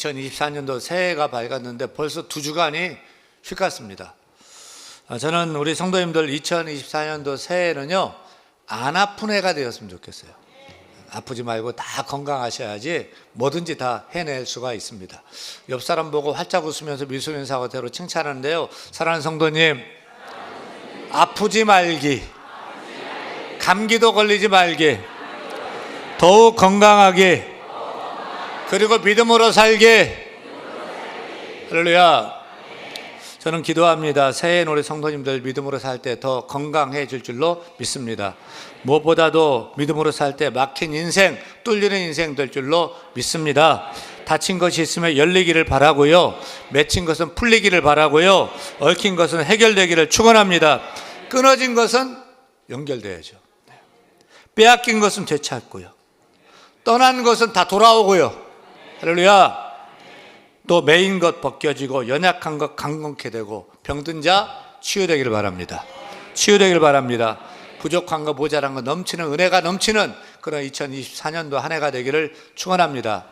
2024년도 새해가 밝았는데 벌써 2주간이 휙 갔습니다. 저는 우리 성도님들 2024년도 새해는요, 안 아픈 해가 되었으면 좋겠어요. 아프지 말고 다 건강하셔야지 뭐든지 다 해낼 수가 있습니다. 옆 사람 보고 활짝 웃으면서 미소 인사하고 대로 칭찬하는데요, 사랑하는 성도님, 아프지 말기, 감기도 걸리지 말기, 더욱 건강하게, 그리고 믿음으로 살게. 할렐루야. 저는 기도합니다. 새해엔 우리 성도님들 믿음으로 살 때 더 건강해질 줄로 믿습니다. 무엇보다도 믿음으로 살 때 막힌 인생, 뚫리는 인생 될 줄로 믿습니다. 다친 것이 있으면 열리기를 바라고요, 맺힌 것은 풀리기를 바라고요, 얽힌 것은 해결되기를 축원합니다. 끊어진 것은 연결돼야죠. 빼앗긴 것은 되찾고요, 떠난 것은 다 돌아오고요. 할렐루야. 또 매인 것 벗겨지고 연약한 것 강건케 되고 병든 자 치유되기를 바랍니다. 치유되기를 바랍니다. 부족한 것 모자란 것 넘치는 은혜가 넘치는 그런 2024년도 한 해가 되기를 축원합니다.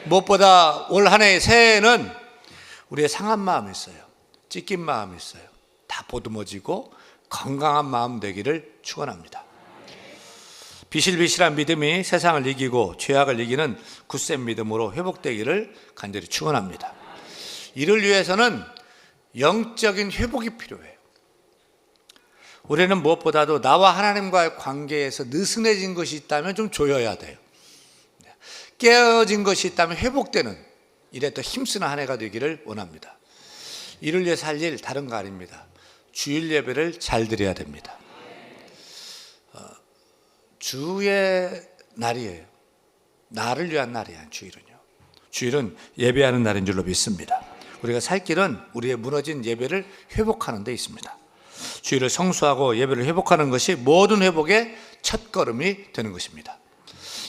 무엇보다 올 한 해의 새해에는 우리의 상한 마음이 있어요. 찢긴 마음이 있어요. 다 보듬어지고 건강한 마음 되기를 축원합니다. 비실비실한 믿음이 세상을 이기고 죄악을 이기는 굳센 믿음으로 회복되기를 간절히 축원합니다. 이를 위해서는 영적인 회복이 필요해요. 우리는 무엇보다도 나와 하나님과의 관계에서 느슨해진 것이 있다면 좀 조여야 돼요. 깨어진 것이 있다면 회복되는, 이래 더 힘쓰는 한 해가 되기를 원합니다. 이를 위해서 할 일 다른 거 아닙니다. 주일 예배를 잘 드려야 됩니다. 주의 날이에요. 나를 위한 날이야, 주일은요. 주일은 예배하는 날인 줄로 믿습니다. 우리가 살 길은 우리의 무너진 예배를 회복하는 데 있습니다. 주일을 성수하고 예배를 회복하는 것이 모든 회복의 첫걸음이 되는 것입니다.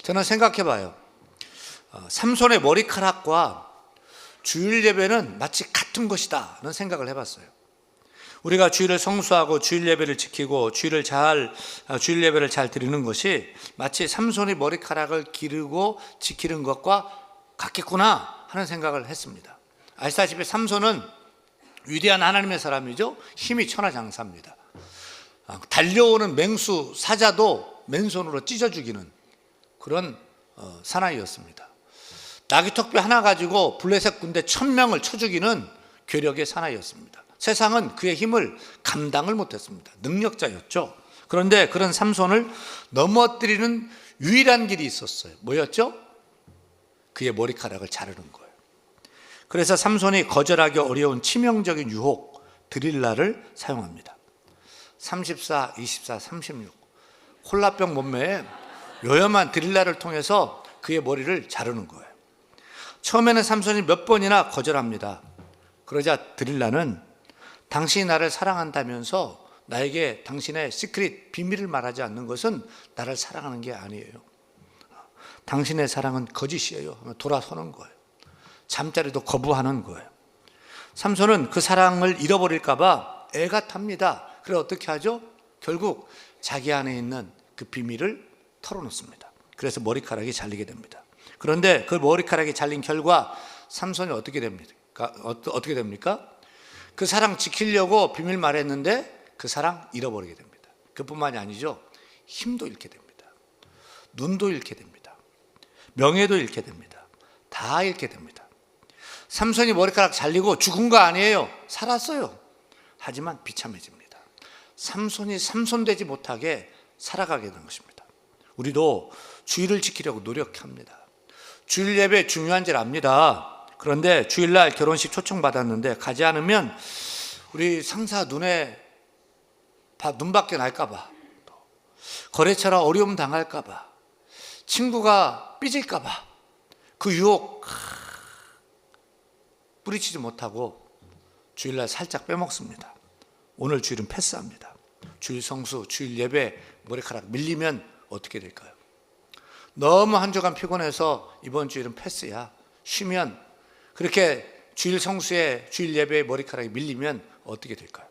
저는 생각해 봐요. 삼손의 머리카락과 주일 예배는 마치 같은 것이다 라는 생각을 해봤어요. 우리가 주일을 성수하고 주일 예배를 지키고 주일 예배를 잘 드리는 것이 마치 삼손이 머리카락을 기르고 지키는 것과 같겠구나 하는 생각을 했습니다. 아시다시피 삼손은 위대한 하나님의 사람이죠. 힘이 천하장사입니다. 달려오는 맹수 사자도 맨손으로 찢어 죽이는 그런 사나이였습니다. 나귀턱뼈 하나 가지고 블레셋 군대 1000명을 쳐 죽이는 괴력의 사나이였습니다. 세상은 그의 힘을 감당을 못했습니다. 능력자였죠. 그런데 그런 삼손을 넘어뜨리는 유일한 길이 있었어요. 뭐였죠? 그의 머리카락을 자르는 거예요. 그래서 삼손이 거절하기 어려운 치명적인 유혹 드릴라를 사용합니다. 34, 24, 36 콜라병 몸매에 요염한 드릴라를 통해서 그의 머리를 자르는 거예요. 처음에는 삼손이 몇 번이나 거절합니다. 그러자 드릴라는 당신이 나를 사랑한다면서 나에게 당신의 시크릿, 비밀을 말하지 않는 것은 나를 사랑하는 게 아니에요. 당신의 사랑은 거짓이에요 하며 돌아서는 거예요. 잠자리도 거부하는 거예요. 삼손은 그 사랑을 잃어버릴까 봐 애가 탑니다. 그래 어떻게 하죠? 결국 자기 안에 있는 그 비밀을 털어놓습니다. 그래서 머리카락이 잘리게 됩니다. 그런데 그 머리카락이 잘린 결과 삼손이 어떻게 됩니까? 그 사랑 지키려고 비밀 말했는데 그 사랑 잃어버리게 됩니다. 그뿐만이 아니죠. 힘도 잃게 됩니다. 눈도 잃게 됩니다. 명예도 잃게 됩니다. 다 잃게 됩니다. 삼손이 머리카락 잘리고 죽은 거 아니에요. 살았어요. 하지만 비참해집니다. 삼손이 삼손되지 못하게 살아가게 되는 것입니다. 우리도 주일을 지키려고 노력합니다. 주일 예배 중요한 줄 압니다. 그런데 주일날 결혼식 초청받았는데 가지 않으면 우리 상사 눈에 눈밖에 날까봐, 거래처라 어려움 당할까봐, 친구가 삐질까봐 그 유혹 뿌리치지 못하고 주일날 살짝 빼먹습니다. 오늘 주일은 패스합니다. 주일 성수, 주일 예배 머리카락 밀리면 어떻게 될까요? 너무 한 주간 피곤해서 이번 주일은 패스야, 쉬면, 그렇게 주일 성수에 주일 예배에 머리카락이 밀리면 어떻게 될까요?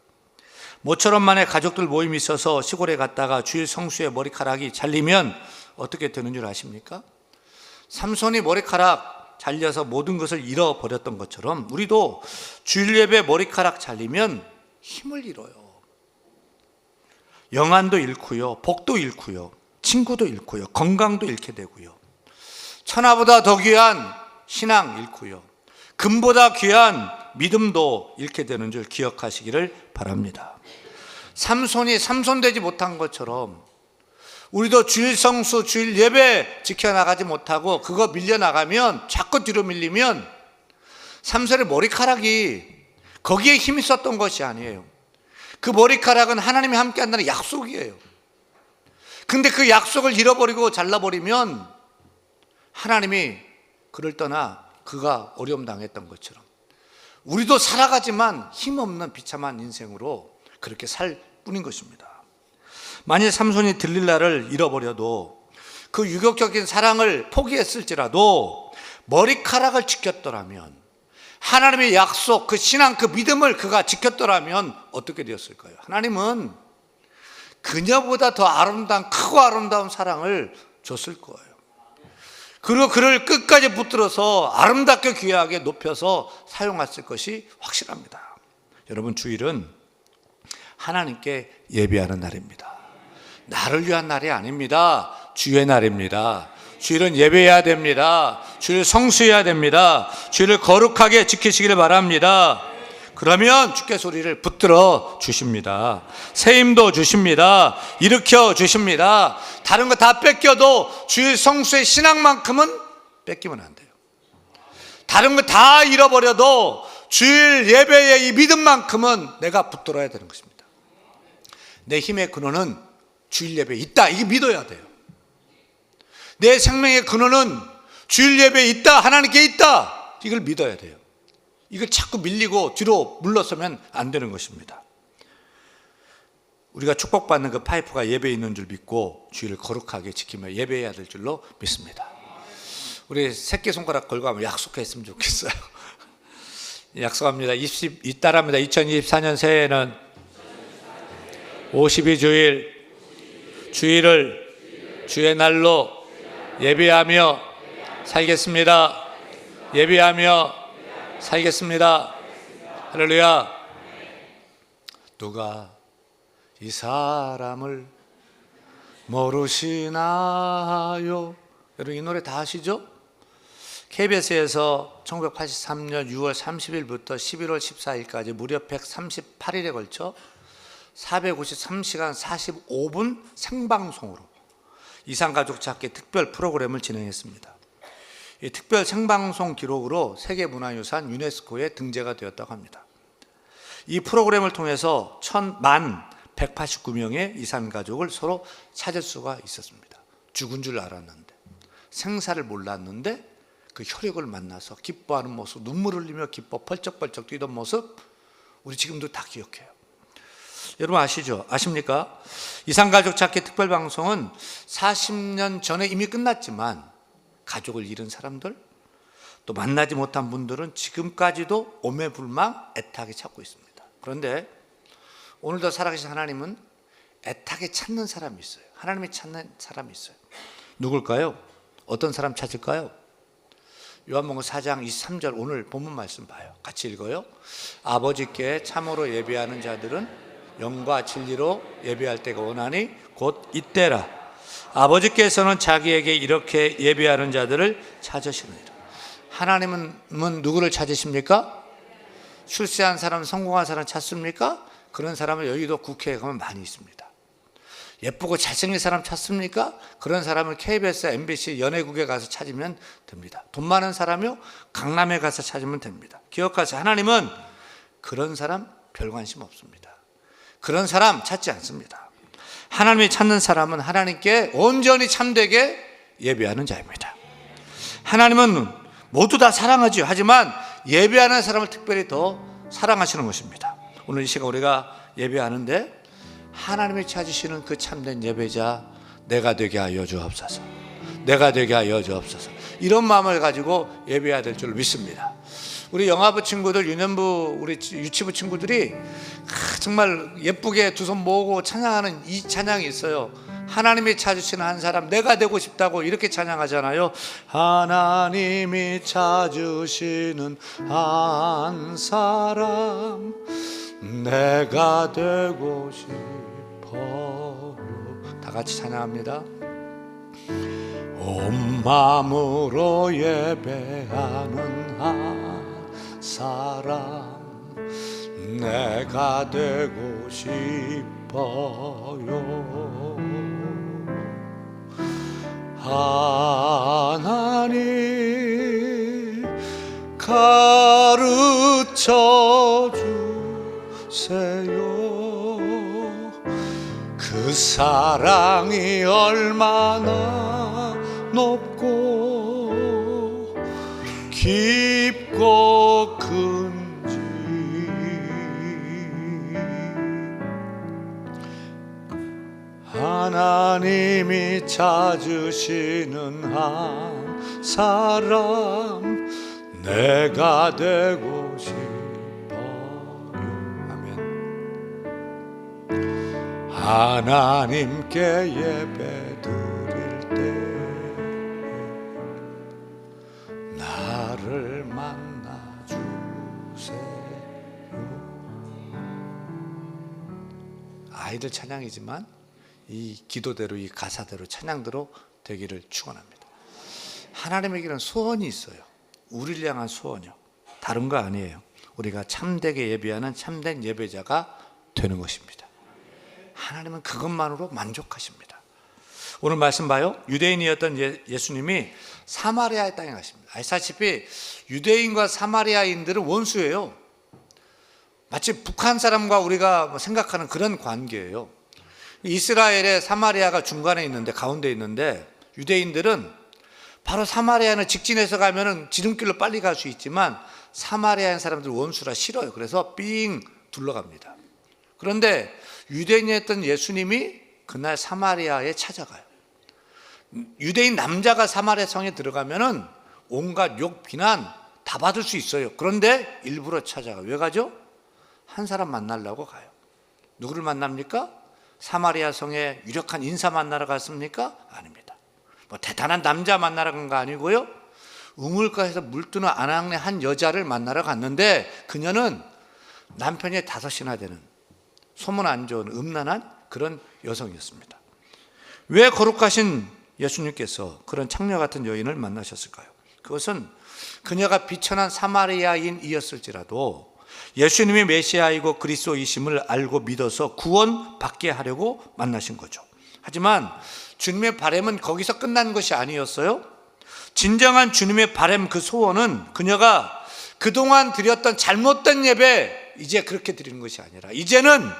모처럼 만에 가족들 모임이 있어서 시골에 갔다가 주일 성수에 머리카락이 잘리면 어떻게 되는 줄 아십니까? 삼손이 머리카락 잘려서 모든 것을 잃어버렸던 것처럼 우리도 주일 예배 머리카락 잘리면 힘을 잃어요. 영안도 잃고요, 복도 잃고요, 친구도 잃고요, 건강도 잃게 되고요, 천하보다 더 귀한 신앙 잃고요, 금보다 귀한 믿음도 잃게 되는 줄 기억하시기를 바랍니다. 삼손이 삼손되지 못한 것처럼 우리도 주일 성수, 주일 예배 지켜나가지 못하고 그거 밀려나가면, 자꾸 뒤로 밀리면 삼손의 머리카락이 거기에 힘이 있었던 것이 아니에요. 그 머리카락은 하나님이 함께 한다는 약속이에요. 근데 그 약속을 잃어버리고 잘라버리면 하나님이 그를 떠나 그가 어려움 당했던 것처럼 우리도 살아가지만 힘없는 비참한 인생으로 그렇게 살 뿐인 것입니다. 만일 삼손이 들릴라를 잃어버려도 그 유격적인 사랑을 포기했을지라도 머리카락을 지켰더라면, 하나님의 약속, 그 신앙, 그 믿음을 그가 지켰더라면 어떻게 되었을까요? 하나님은 그녀보다 더 아름다운, 크고 아름다운 사랑을 줬을 거예요. 그리고 그를 끝까지 붙들어서 아름답게 귀하게 높여서 사용했을 것이 확실합니다. 여러분, 주일은 하나님께 예배하는 날입니다. 나를 위한 날이 아닙니다. 주의 날입니다. 주일은 예배해야 됩니다. 주일 성수해야 됩니다. 주일을 거룩하게 지키시기를 바랍니다. 그러면 주께서 우리를 붙들어 주십니다. 새 힘도 주십니다. 일으켜 주십니다. 다른 거 다 뺏겨도 주일 성수의 신앙만큼은 뺏기면 안 돼요. 다른 거 다 잃어버려도 주일 예배의 이 믿음만큼은 내가 붙들어야 되는 것입니다. 내 힘의 근원은 주일 예배에 있다, 이게 믿어야 돼요. 내 생명의 근원은 주일 예배에 있다, 하나님께 있다, 이걸 믿어야 돼요. 이걸 자꾸 밀리고 뒤로 물러서면 안 되는 것입니다. 우리가 축복받는 그 파이프가 예배에 있는 줄 믿고 주일을 거룩하게 지키며 예배해야 될 줄로 믿습니다. 우리 새끼손가락 걸고 한번 약속했으면 좋겠어요. 약속합니다. 따라합니다. 2024년 새해에는 52주일 주일을 주의 날로 예배하며 살겠습니다. 예배하며 살겠습니다. 할렐루야. 누가 이 사람을 모르시나요? 여러분, 이 노래 다 아시죠? KBS에서 1983년 6월 30일부터 11월 14일까지 무려 138일에 걸쳐 453시간 45분 생방송으로 이산가족 찾기 특별 프로그램을 진행했습니다. 이 특별 생방송 기록으로 세계문화유산 유네스코에 등재가 되었다고 합니다. 이 프로그램을 통해서 189명의 이산가족을 서로 찾을 수가 있었습니다. 죽은 줄 알았는데, 생사를 몰랐는데 그 혈육을 만나서 기뻐하는 모습, 눈물 흘리며 기뻐 펄쩍펄쩍 뛰던 모습, 우리 지금도 다 기억해요. 여러분 아시죠? 아십니까? 이산가족 찾기 특별방송은 40년 전에 이미 끝났지만 가족을 잃은 사람들, 또 만나지 못한 분들은 지금까지도 오매불망 애타게 찾고 있습니다. 그런데 오늘도 살아계신 하나님은 애타게 찾는 사람이 있어요. 하나님이 찾는 사람이 있어요. 누굴까요? 어떤 사람 찾을까요? 요한복음 4장 23절 오늘 본문 말씀 봐요. 같이 읽어요. 아버지께 참으로 예배하는 자들은 영과 진리로 예배할 때가 오나니 곧 이때라. 아버지께서는 자기에게 이렇게 예배하는 자들을 찾으시느니라. 하나님은 누구를 찾으십니까? 출세한 사람, 성공한 사람 찾습니까? 그런 사람은 여의도 국회에 가면 많이 있습니다. 예쁘고 잘생긴 사람 찾습니까? 그런 사람을 KBS, MBC, 연예국에 가서 찾으면 됩니다. 돈 많은 사람이요? 강남에 가서 찾으면 됩니다. 기억하세요. 하나님은 그런 사람 별 관심 없습니다. 그런 사람 찾지 않습니다. 하나님이 찾는 사람은 하나님께 온전히 참되게 예배하는 자입니다. 하나님은 모두 다 사랑하죠. 하지만 예배하는 사람을 특별히 더 사랑하시는 것입니다. 오늘 이 시간 우리가 예배하는데 하나님이 찾으시는 그 참된 예배자 내가 되게 하여 주옵소서. 내가 되게 하여 주옵소서. 이런 마음을 가지고 예배해야 될 줄 믿습니다. 우리 영화부 친구들, 유년부, 우리 유치부 친구들이 정말 예쁘게 두 손 모으고 찬양하는 이 찬양이 있어요. 하나님이 찾으시는 한 사람, 내가 되고 싶다고 이렇게 찬양하잖아요. 하나님이 찾으시는 한 사람, 내가 되고 싶어요. 다 같이 찬양합니다. 온 마음으로 예배하는 한 사람, 내가 되고 싶어요. 하나님 가르쳐 주세요. 그 사랑이 얼마나 높고 깊고 큰지 하나님이 찾으시는 한 사람, 내가 되고 싶어요. 아멘. 하나님께 예배 드릴 때 나를 만나 주세요. 아이들 찬양이지만 이 기도대로, 이 가사대로, 찬양대로 되기를 축원합니다. 하나님에게는 소원이 있어요. 우리를 향한 소원이요. 다른 거 아니에요. 우리가 참되게 예배하는 참된 예배자가 되는 것입니다. 하나님은 그것만으로 만족하십니다. 오늘 말씀 봐요. 유대인이었던 예수님이 사마리아 땅에 가십니다. 아시다시피 유대인과 사마리아인들은 원수예요. 마치 북한 사람과 우리가 생각하는 그런 관계예요. 이스라엘의 사마리아가 중간에 있는데, 가운데 있는데, 유대인들은 바로 사마리아는 직진해서 가면은 지름길로 빨리 갈 수 있지만 사마리아인 사람들 원수라 싫어요. 그래서 삥 둘러갑니다. 그런데 유대인이었던 예수님이 그날 사마리아에 찾아가요. 유대인 남자가 사마리아 성에 들어가면은 온갖 욕, 비난 다 받을 수 있어요. 그런데 일부러 찾아가요. 왜 가죠? 한 사람 만나려고 가요. 누구를 만납니까? 사마리아 성에 유력한 인사 만나러 갔습니까? 아닙니다. 뭐 대단한 남자 만나러 간 거 아니고요. 우물가에서 물뜨는 아낙네 한 여자를 만나러 갔는데 그녀는 남편이 5이나 되는 소문 안 좋은 음란한 그런 여성이었습니다. 왜 거룩하신 예수님께서 그런 창녀 같은 여인을 만나셨을까요? 그것은 그녀가 비천한 사마리아인이었을지라도 예수님이 메시아이고 그리스도이심을 알고 믿어서 구원받게 하려고 만나신 거죠. 하지만 주님의 바람은 거기서 끝난 것이 아니었어요. 진정한 주님의 바람, 그 소원은 그녀가 그동안 드렸던 잘못된 예배 이제 그렇게 드리는 것이 아니라 이제는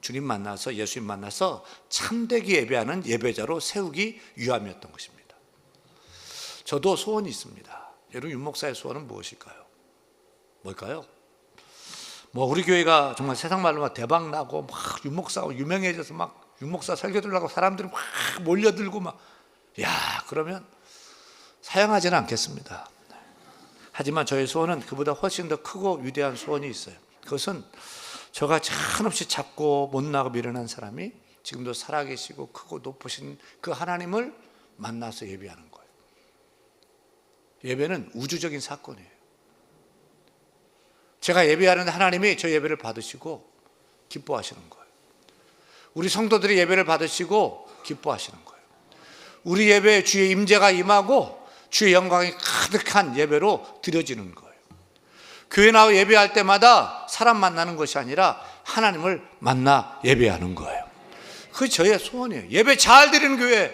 주님 만나서, 예수님 만나서 참되게 예배하는 예배자로 세우기 위함이었던 것입니다. 저도 소원이 있습니다. 여러분, 윤목사의 소원은 무엇일까요? 뭘까요? 뭐 우리 교회가 정말 세상 말로 막 대박 나고 막 윤목사가 유명해져서 막 윤목사 설교 들으려고 사람들이 막 몰려들고 막, 야, 그러면 사양하지는 않겠습니다. 하지만 저의 소원은 그보다 훨씬 더 크고 위대한 소원이 있어요. 그것은 저가 한없이 작고 못나고 미련한 사람이 지금도 살아계시고 크고 높으신 그 하나님을 만나서 예배하는 거예요. 예배는 우주적인 사건이에요. 제가 예배하는데 하나님이 저 예배를 받으시고 기뻐하시는 거예요. 우리 성도들이 예배를 받으시고 기뻐하시는 거예요. 우리 예배에 주의 임재가 임하고 주의 영광이 가득한 예배로 드려지는 거예요. 교회 나와 예배할 때마다 사람 만나는 것이 아니라 하나님을 만나 예배하는 거예요. 그게 저의 소원이에요. 예배 잘 드리는 교회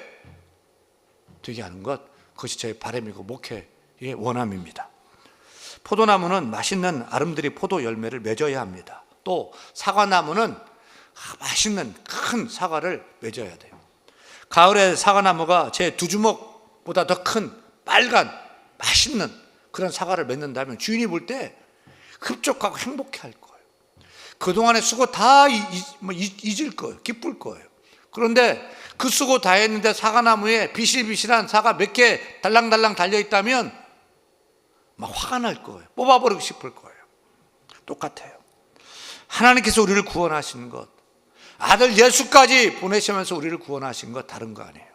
되게 하는 것, 그것이 저의 바람이고 목회의 원함입니다. 포도나무는 맛있는 아름드리 포도 열매를 맺어야 합니다. 또 사과나무는 맛있는 큰 사과를 맺어야 돼요. 가을에 사과나무가 제 2주먹보다 더 큰 빨간 맛있는 그런 사과를 맺는다면 주인이 볼 때 흡족하고 행복해 할 거예요. 그동안의 수고 다 잊을 거예요. 기쁠 거예요. 그런데 그 수고 다 했는데 사과나무에 비실비실한 사과 몇 개 달랑달랑 달려있다면 막 화가 날 거예요. 뽑아버리고 싶을 거예요. 똑같아요. 하나님께서 우리를 구원하시는 것, 아들 예수까지 보내시면서 우리를 구원하신 거 다른 거 아니에요.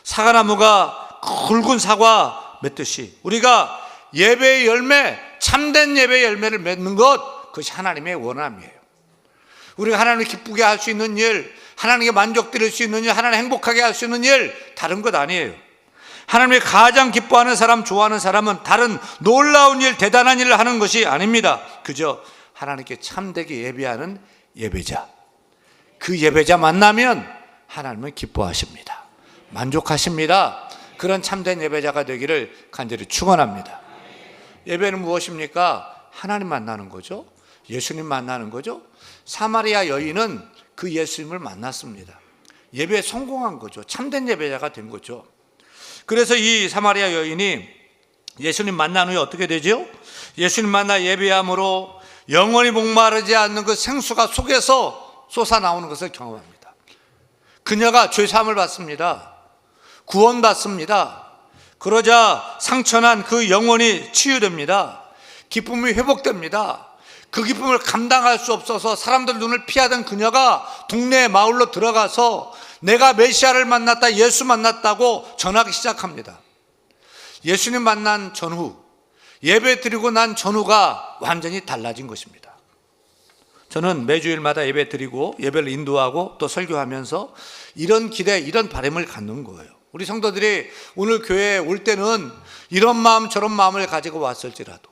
사과나무가 굵은 사과 맺듯이 우리가 예배의 열매, 참된 예배의 열매를 맺는 것, 그것이 하나님의 원함이에요. 우리가 하나님을 기쁘게 할 수 있는 일, 하나님께 만족드릴 수 있는 일, 하나님 행복하게 할 수 있는 일, 다른 것 아니에요. 하나님이 가장 기뻐하는 사람, 좋아하는 사람은 다른 놀라운 일, 대단한 일을 하는 것이 아닙니다. 그저 하나님께 참되게 예배하는 예배자, 그 예배자 만나면 하나님은 기뻐하십니다. 만족하십니다. 그런 참된 예배자가 되기를 간절히 축원합니다. 예배는 무엇입니까? 하나님 만나는 거죠. 예수님 만나는 거죠. 사마리아 여인은 그 예수님을 만났습니다. 예배에 성공한 거죠. 참된 예배자가 된 거죠. 그래서 이 사마리아 여인이 예수님 만난 후에 어떻게 되죠? 예수님 만나 예배함으로 영원히 목마르지 않는 그 생수가 속에서 솟아나오는 것을 경험합니다. 그녀가 죄사함을 받습니다. 구원받습니다. 그러자 상처난 그 영혼이 치유됩니다. 기쁨이 회복됩니다. 그 기쁨을 감당할 수 없어서 사람들 눈을 피하던 그녀가 동네 마을로 들어가서 내가 메시아를 만났다, 예수 만났다고 전하기 시작합니다. 예수님 만난 전후, 예배 드리고 난 전후가 완전히 달라진 것입니다. 저는 매주일마다 예배 드리고 예배를 인도하고 또 설교하면서 이런 기대, 이런 바람을 갖는 거예요. 우리 성도들이 오늘 교회에 올 때는 이런 마음 저런 마음을 가지고 왔을지라도,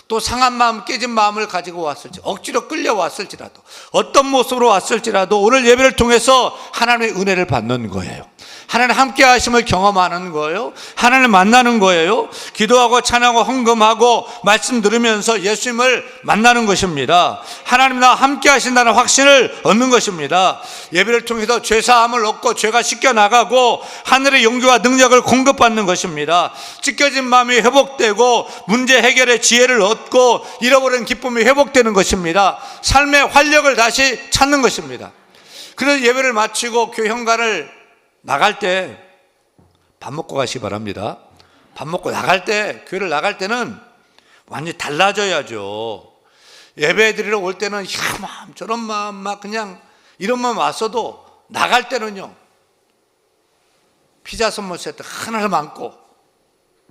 또 상한 마음, 깨진 마음을 가지고 왔을지, 억지로 끌려왔을지라도, 어떤 모습으로 왔을지라도 오늘 예배를 통해서 하나님의 은혜를 받는 거예요. 하나님 함께 하심을 경험하는 거예요. 하나님을 만나는 거예요. 기도하고 찬양하고 헌금하고 말씀 들으면서 예수님을 만나는 것입니다. 하나님 나와 함께 하신다는 확신을 얻는 것입니다. 예배를 통해서 죄사함을 얻고 죄가 씻겨나가고 하늘의 용기와 능력을 공급받는 것입니다. 찢겨진 마음이 회복되고 문제 해결의 지혜를 얻고 잃어버린 기쁨이 회복되는 것입니다. 삶의 활력을 다시 찾는 것입니다. 그래서 예배를 마치고 교회 현관을 나갈 때 밥 먹고 가시기 바랍니다. 밥 먹고 나갈 때, 교회를 나갈 때는 완전히 달라져야죠. 예배 드리러 올 때는 이 마음 저런 마음 막 그냥 이런 마음 왔어도 나갈 때는요, 피자 선물 세트 하나를 안고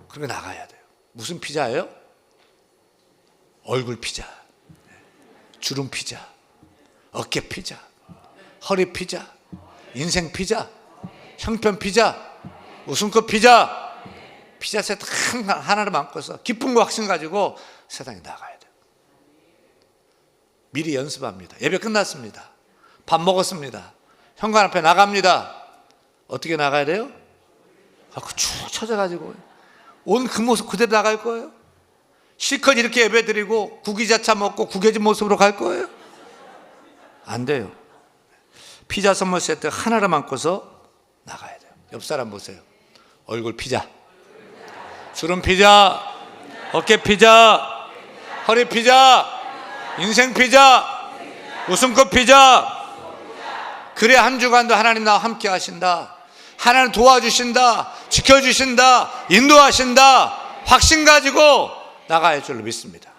그렇게 나가야 돼요. 무슨 피자예요? 얼굴 피자, 주름 피자, 어깨 피자, 허리 피자, 인생 피자, 형편 피자, 웃음꽃 피자, 피자 세트 하나를 안고서 기쁨과 확신 가지고 세상에 나가야 돼요. 미리 연습합니다. 예배 끝났습니다. 밥 먹었습니다. 현관 앞에 나갑니다. 어떻게 나가야 돼요? 쭉 쳐져가지고 온 그 모습 그대로 나갈 거예요? 실컷 이렇게 예배 드리고 구기자차 먹고 구겨진 모습으로 갈 거예요? 안 돼요. 피자 선물 세트 하나를 안고서 나가야 돼요. 옆 사람 보세요. 얼굴 피자, 주름 피자, 어깨 피자, 허리 피자, 인생 피자, 웃음꽃 피자. 그래 한 주간도 하나님 나와 함께 하신다, 하나님 도와주신다, 지켜주신다, 인도하신다, 확신 가지고 나가야 할 줄로 믿습니다.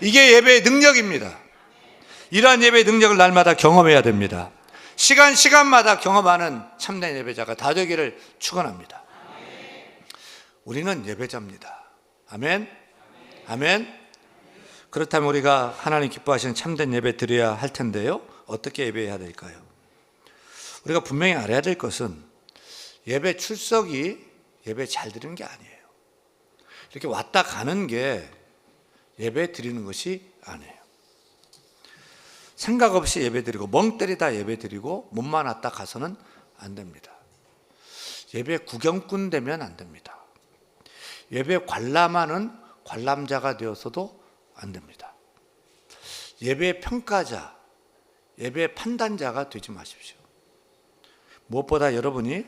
이게 예배의 능력입니다. 이러한 예배의 능력을 날마다 경험해야 됩니다. 시간마다 경험하는 참된 예배자가 다 되기를 축원합니다. 우리는 예배자입니다. 아멘. 아멘. 그렇다면 우리가 하나님 기뻐하시는 참된 예배 드려야 할 텐데요, 어떻게 예배해야 될까요? 우리가 분명히 알아야 될 것은 예배 출석이 예배 잘 드리는 게 아니에요. 이렇게 왔다 가는 게 예배 드리는 것이 아니에요. 생각 없이 예배 드리고 멍 때리다 예배 드리고 몸만 왔다 가서는 안 됩니다. 예배 구경꾼 되면 안 됩니다. 예배 관람하는 관람자가 되어서도 안 됩니다. 예배 평가자, 예배 판단자가 되지 마십시오. 무엇보다 여러분이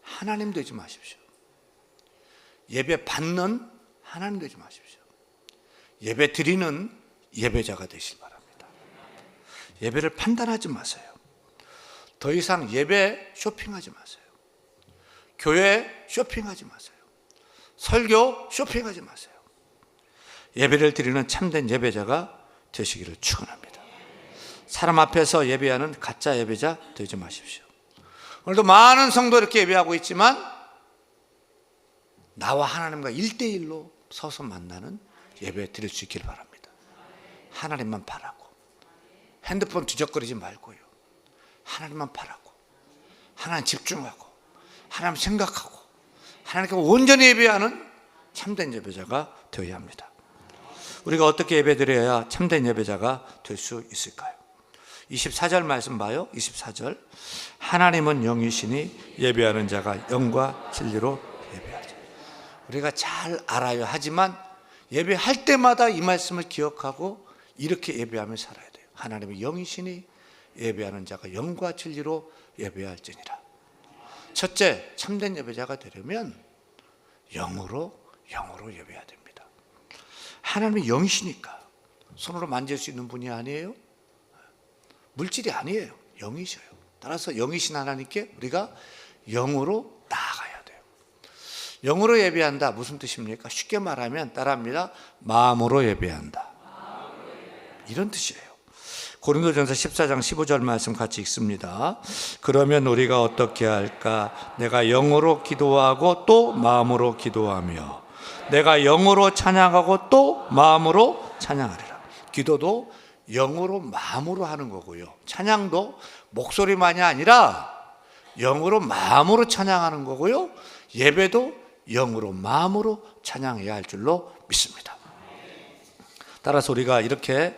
하나님 되지 마십시오. 예배 받는 하나님 되지 마십시오. 예배 드리는 예배자가 되시기 바랍니다. 예배를 판단하지 마세요. 더 이상 예배 쇼핑하지 마세요. 교회 쇼핑하지 마세요. 설교 쇼핑하지 마세요. 예배를 드리는 참된 예배자가 되시기를 축원합니다. 사람 앞에서 예배하는 가짜 예배자 되지 마십시오. 오늘도 많은 성도 이렇게 예배하고 있지만 나와 하나님과 1대1로 서서 만나는 예배 드릴 수 있기를 바랍니다. 하나님만 바라고 핸드폰 뒤적거리지 말고요. 하나님만 바라고 하나님 집중하고 하나님 생각하고 하나님께 온전히 예배하는 참된 예배자가 되어야 합니다. 우리가 어떻게 예배드려야 참된 예배자가 될 수 있을까요? 24절 말씀 봐요. 24절 하나님은 영이시니 예배하는 자가 영과 진리로 예배하자. 우리가 잘 알아야 하지만 예배할 때마다 이 말씀을 기억하고 이렇게 예배하며 살아야 돼요. 하나님은 영이시니 예배하는 자가 영과 진리로 예배할지니라. 첫째, 참된 예배자가 되려면 영으로 예배해야 됩니다. 하나님은 영이시니까 손으로 만질 수 있는 분이 아니에요. 물질이 아니에요. 영이셔요. 따라서 영이신 하나님께 우리가 영으로 나아가야 돼요. 영으로 예배한다 무슨 뜻입니까? 쉽게 말하면 따라합니다. 마음으로 예배한다. 이런 뜻이에요. 고린도전서 14장 15절 말씀 같이 읽습니다. 그러면 우리가 어떻게 할까? 내가 영으로 기도하고 또 마음으로 기도하며 내가 영으로 찬양하고 또 마음으로 찬양하리라. 기도도 영으로 마음으로 하는 거고요. 찬양도 목소리만이 아니라 영으로 마음으로 찬양하는 거고요. 예배도 영으로 마음으로 찬양해야 할 줄로 믿습니다. 따라서 우리가 이렇게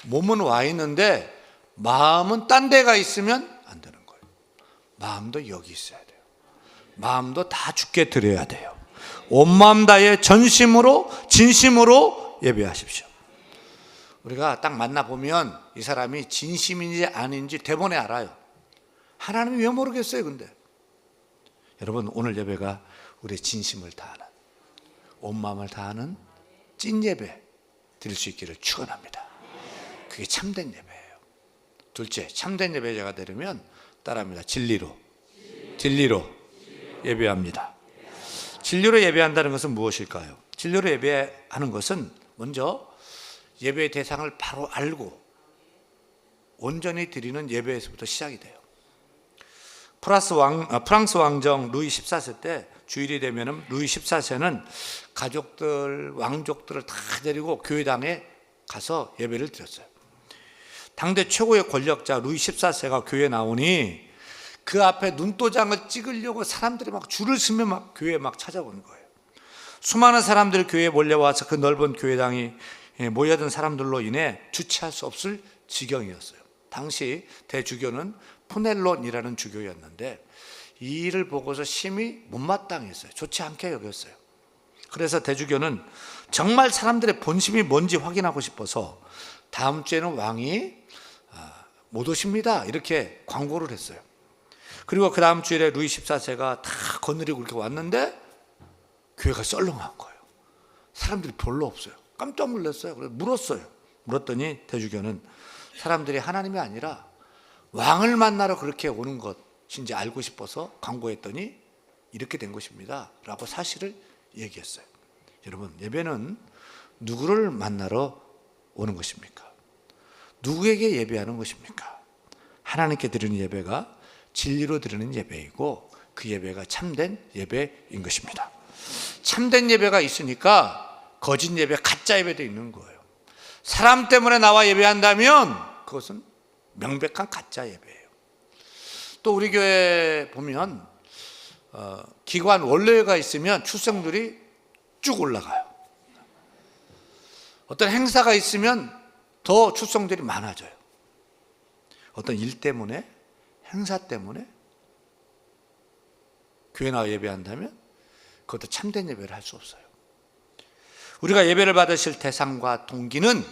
몸은 와 있는데 마음은 딴 데가 있으면 안 되는 거예요. 마음도 여기 있어야 돼요. 마음도 다 주께 드려야 돼요. 온 마음 다해 전심으로 진심으로 예배하십시오. 우리가 딱 만나보면 이 사람이 진심인지 아닌지 대본에 알아요. 하나님이 왜 모르겠어요 근데. 여러분 오늘 예배가 우리의 진심을 다하는 온 마음을 다하는 찐 예배 드릴 수 있기를 축원합니다. 그게 참된 예배예요. 둘째, 참된 예배자가 되려면 따라합니다. 진리로 예배합니다. 진리로 예배한다는 것은 무엇일까요? 진리로 예배하는 것은 먼저 예배의 대상을 바로 알고 온전히 드리는 예배에서부터 시작이 돼요. 프랑스 왕정 루이 14세 때 주일이 되면 루이 14세는 가족들, 왕족들을 다 데리고 교회당에 가서 예배를 드렸어요. 당대 최고의 권력자 루이 14세가 교회에 나오니 그 앞에 눈도장을 찍으려고 사람들이 막 줄을 서며 막 교회에 막 찾아오는 거예요. 수많은 사람들이 교회에 몰려와서 그 넓은 교회당이 모여든 사람들로 인해 주체할 수 없을 지경이었어요. 당시 대주교는 푸넬론이라는 주교였는데 이 일을 보고서 심히 못마땅했어요. 좋지 않게 여겼어요. 그래서 대주교는 정말 사람들의 본심이 뭔지 확인하고 싶어서 다음 주에는 왕이 못 오십니다 이렇게 광고를 했어요. 그리고 그 다음 주일에 루이 14세가 다 거느리고 이렇게 왔는데 교회가 썰렁한 거예요. 사람들이 별로 없어요. 깜짝 놀랐어요. 그래서 물었더니 대주교는 사람들이 하나님이 아니라 왕을 만나러 그렇게 오는 것인지 알고 싶어서 광고했더니 이렇게 된 것입니다 라고 사실을 얘기했어요. 여러분 예배는 누구를 만나러 오는 것입니까? 누구에게 예배하는 것입니까? 하나님께 드리는 예배가 진리로 드리는 예배이고 그 예배가 참된 예배인 것입니다. 참된 예배가 있으니까 거짓 예배, 가짜 예배도 있는 거예요. 사람 때문에 나와 예배한다면 그것은 명백한 가짜 예배예요. 또 우리 교회 보면 기관 원로회가 있으면 출석률이 쭉 올라가요. 어떤 행사가 있으면 더 출석률이 많아져요. 어떤 일 때문에, 행사 때문에 교회 나와 예배한다면 그것도 참된 예배를 할 수 없어요. 우리가 예배를 받으실 대상과 동기는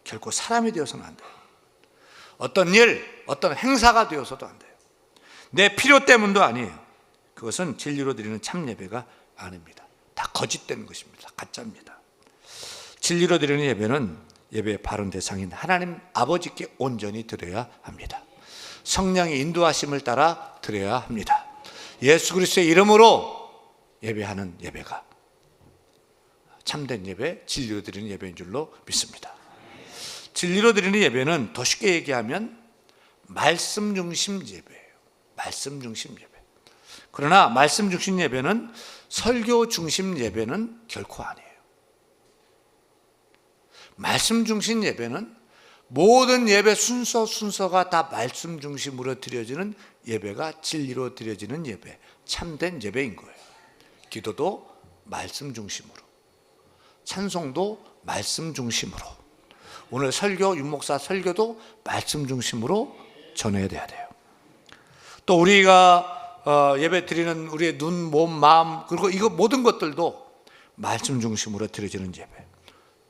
결코 사람이 되어서는 안 돼요. 어떤 일, 어떤 행사가 되어서도 안 돼요. 내 필요 때문도 아니에요. 그것은 진리로 드리는 참 예배가 아닙니다. 다 거짓된 것입니다. 가짜입니다. 진리로 드리는 예배는 예배의 바른 대상인 하나님 아버지께 온전히 드려야 합니다. 성령의 인도하심을 따라 드려야 합니다. 예수 그리스도의 이름으로 예배하는 예배가 참된 예배, 진리로 드리는 예배인 줄로 믿습니다. 진리로 드리는 예배는 더 쉽게 얘기하면 말씀 중심 예배예요. 말씀 중심 예배. 그러나 말씀 중심 예배는 설교 중심 예배는 결코 아니에요. 말씀 중심 예배는 모든 예배 순서가 다 말씀 중심으로 드려지는 예배가 진리로 드려지는 예배, 참된 예배인 거예요. 기도도 말씀 중심으로, 찬송도 말씀 중심으로, 오늘 설교, 윤목사 설교도 말씀 중심으로 전해야 돼요. 또 우리가 예배 드리는 우리의 눈, 몸, 마음, 그리고 이거 모든 것들도 말씀 중심으로 드려지는 예배.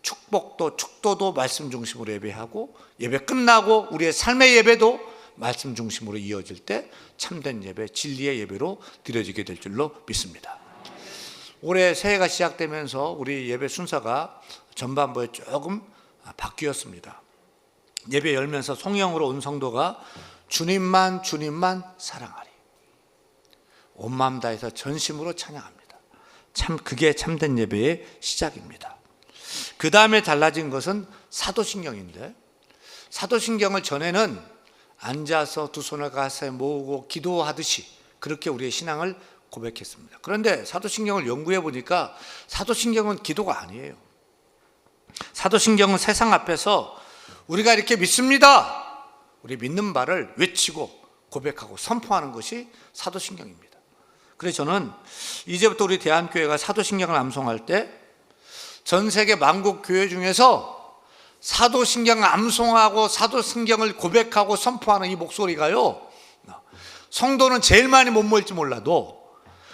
축도도 말씀 중심으로 예배하고, 예배 끝나고 우리의 삶의 예배도 말씀 중심으로 이어질 때 참된 예배, 진리의 예배로 드려지게 될 줄로 믿습니다. 올해 새해가 시작되면서 우리 예배 순서가 전반부에 조금 바뀌었습니다. 예배 열면서 송영으로 온 성도가 주님만 사랑하리, 온 마음 다해서 전심으로 찬양합니다. 참 그게 참된 예배의 시작입니다. 그 다음에 달라진 것은 사도신경인데, 사도신경을 전에는 앉아서 두 손을 가슴에 모으고 기도하듯이 그렇게 우리의 신앙을 고백했습니다. 그런데 사도신경을 연구해 보니까 사도신경은 기도가 아니에요. 사도신경은 세상 앞에서 우리가 이렇게 믿습니다, 우리 믿는 바를 외치고 고백하고 선포하는 것이 사도신경입니다. 그래서 저는 이제부터 우리 대한교회가 사도신경을 암송할 때 전 세계 만국 교회 중에서 사도신경을 암송하고 사도신경을 고백하고 선포하는 이 목소리가요, 성도는 제일 많이 못 모일지 몰라도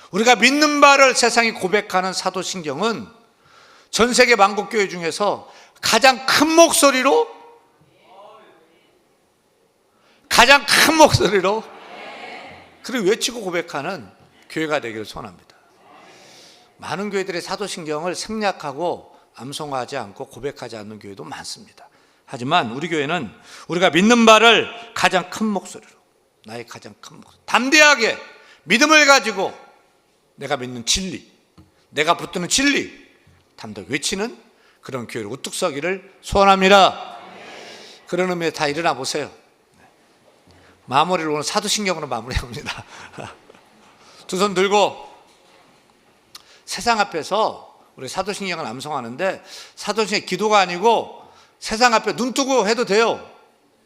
우리가 믿는 바를 세상에 고백하는 사도신경은 전 세계 만국 교회 중에서 가장 큰 목소리로 그리고 외치고 고백하는 교회가 되기를 소원합니다. 많은 교회들의 사도신경을 생략하고 암송하지 않고 고백하지 않는 교회도 많습니다. 하지만 우리 교회는 우리가 믿는 바를 가장 큰 목소리로, 나의 가장 큰 목소리, 담대하게 믿음을 가지고 내가 믿는 진리, 내가 붙드는 진리 담대하게 외치는 그런 교회를 우뚝 서기를 소원합니다. 그런 의미에 다 일어나 보세요. 마무리를 오늘 사도신경으로 마무리합니다. 두 손 들고 세상 앞에서 우리 사도신경을 암송하는데, 사도신경 기도가 아니고 세상 앞에 눈 뜨고 해도 돼요.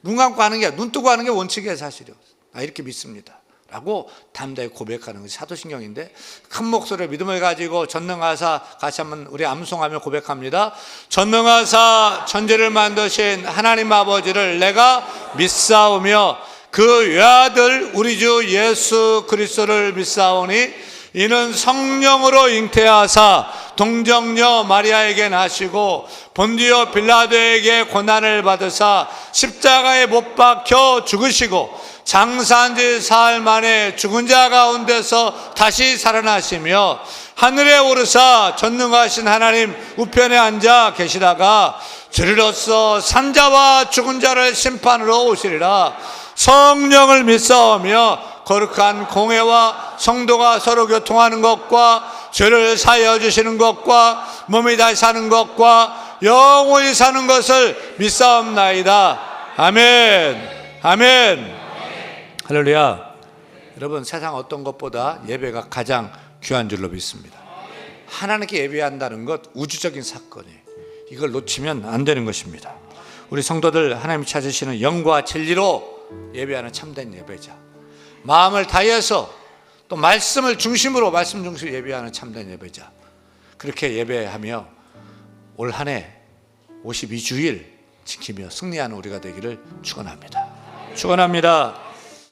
눈 감고 하는 게, 눈 뜨고 하는 게 원칙이에요. 사실이요. 나 이렇게 믿습니다 라고 담대히 고백하는 것이 사도신경인데, 큰 목소리로 믿음을 가지고 전능하사, 같이 한번 우리 암송하며 고백합니다. 전능하사 천지를 만드신 하나님 아버지를 내가 믿사오며 그 외아들 우리 주 예수 그리스도를 믿사오니 이는 성령으로 잉태하사 동정녀 마리아에게 나시고 본디오 빌라도에게 고난을 받으사 십자가에 못 박혀 죽으시고 장사한 지 사흘 만에 죽은 자 가운데서 다시 살아나시며 하늘에 오르사 전능하신 하나님 우편에 앉아 계시다가 주리로서 산자와 죽은 자를 심판으로 오시리라. 성령을 믿사오며 거룩한 공회와 성도가 서로 교통하는 것과 죄를 사하여 주시는 것과 몸이 다시 사는 것과 영원히 사는 것을 믿사옵나이다. 아멘. 아멘. 할렐루야. 여러분, 세상 어떤 것보다 예배가 가장 귀한 줄로 믿습니다. 하나님께 예배한다는 것 우주적인 사건이에요. 이걸 놓치면 안 되는 것입니다. 우리 성도들, 하나님이 찾으시는 영과 진리로 예배하는 참된 예배자, 마음을 다해서 또 말씀을 중심으로, 말씀 중심으로 예배하는 참된 예배자, 그렇게 예배하며 올 한 해 52주일 지키며 승리하는 우리가 되기를 축원합니다. 축원합니다.